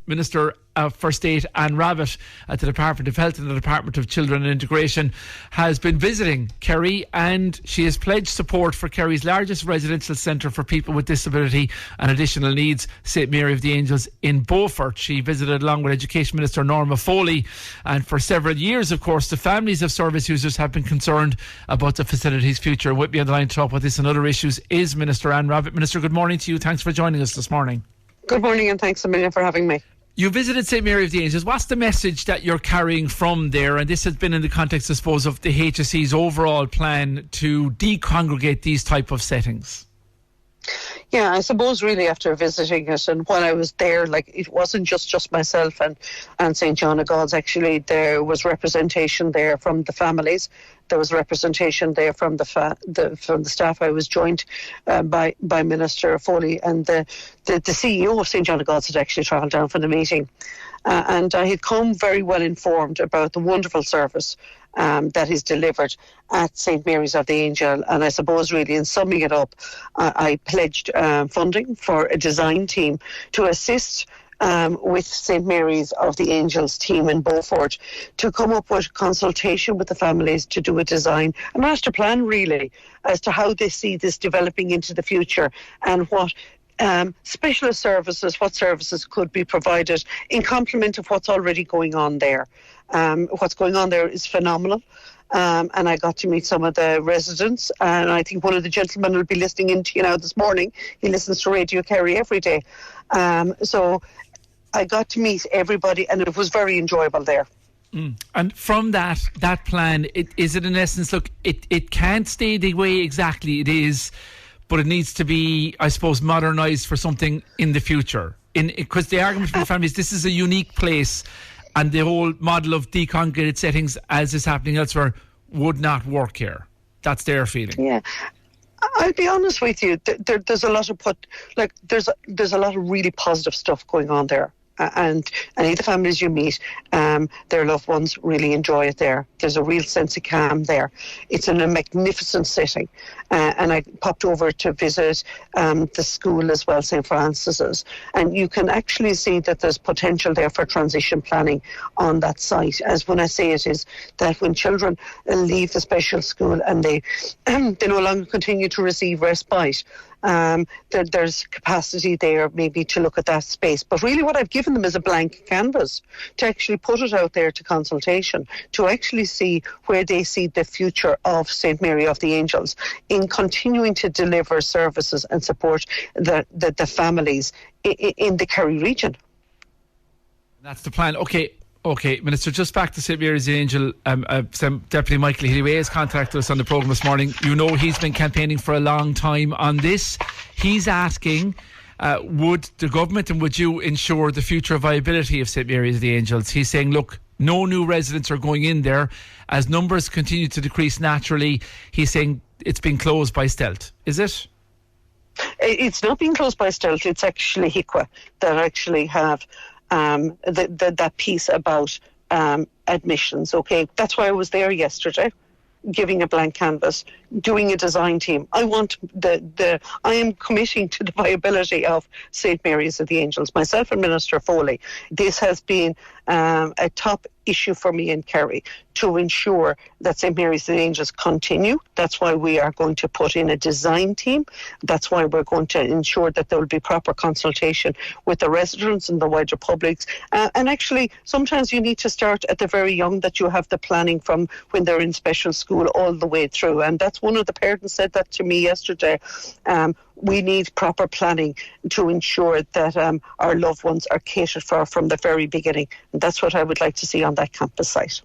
Minister for State Anne Rabbitte at the Department of Health and the Department of Children and Integration has been visiting Kerry, and she has pledged support for Kerry's largest residential centre for people with disability and additional needs, St Mary of the Angels in Beaufort. She visited along with Education Minister Norma Foley, and for several years, of course, the families of service users have been concerned about the facility's future. With me on the line to talk about this and other issues is Minister Anne Rabbitte. Minister, good morning to you. Thanks for joining us this morning. Good morning, and thanks a million for having me. You visited St Mary of the Angels. What's the message that you're carrying from there? And this has been in the context, I suppose, of the HSE's overall plan to decongregate these type of settings. Yeah, I suppose really after visiting it, and when I was there, like, it wasn't just myself and St John of God's. Actually, there was representation there from the families. There was representation there from the staff. I was joined by Minister Foley, and the CEO of St John of God's had actually travelled down for the meeting, and I had come very well informed about the wonderful service that is delivered at St Mary's of the Angel. And I suppose really in summing it up, I pledged funding for a design team to assist with St Mary's of the Angels team in Beaufort to come up with consultation with the families to do a design, a master plan really, as to how they see this developing into the future and what specialist services, what services could be provided in complement of what's already going on there. What's going on there is phenomenal. And I got to meet some of the residents, and I think one of the gentlemen will be listening in to you now this morning. He listens to Radio Kerry every day. So I got to meet everybody, and it was very enjoyable there. And from that plan, is it in essence, look, it can't stay the way exactly it is, but it needs to be, I suppose, modernised for something in the future. Because the argument from the family is this is a unique place, and the whole model of decongregated settings, as is happening elsewhere, would not work here. That's their feeling. Yeah, I'll be honest with you. There's a lot of there's a lot of really positive stuff going on there. And any of the families you meet, their loved ones really enjoy it there. There's a real sense of calm there. It's in a magnificent setting. And I popped over to visit the school as well, St Francis's. And you can actually see that there's potential there for transition planning on that site. As when I say it is that when children leave the special school and they no longer continue to receive respite, there's capacity there maybe to look at that space. But really what I've given them is a blank canvas to actually put it out there to consultation, to actually see where they see the future of St Mary of the Angels in continuing to deliver services and support the families in the Kerry region. That's the plan. Okay, Minister, just back to St Mary's the Angel. Deputy Michael Healy has contacted us on the programme this morning. You know he's been campaigning for a long time on this. He's asking, would the government and would you ensure the future viability of St Mary's the Angels? He's saying, look, no new residents are going in there. As numbers continue to decrease naturally, he's saying it's been closed by stealth. Is it? It's not being closed by stealth. It's actually HIQA that actually have that piece about admissions. Okay, that's why I was there yesterday, giving a blank canvas, doing a design team. I am committing to the viability of St Mary's of the Angels, myself and Minister Foley. This has been a top issue for me in Kerry to ensure that St Mary's of the Angels continue. That's why we are going to put in a design team. That's why we're going to ensure that there will be proper consultation with the residents and the wider public. And actually, sometimes you need to start at the very young, that you have the planning from when they're in special school all the way through. And that's one of the parents said that to me yesterday. We need proper planning to ensure that our loved ones are catered for from the very beginning. And that's what I would like to see on that campus site.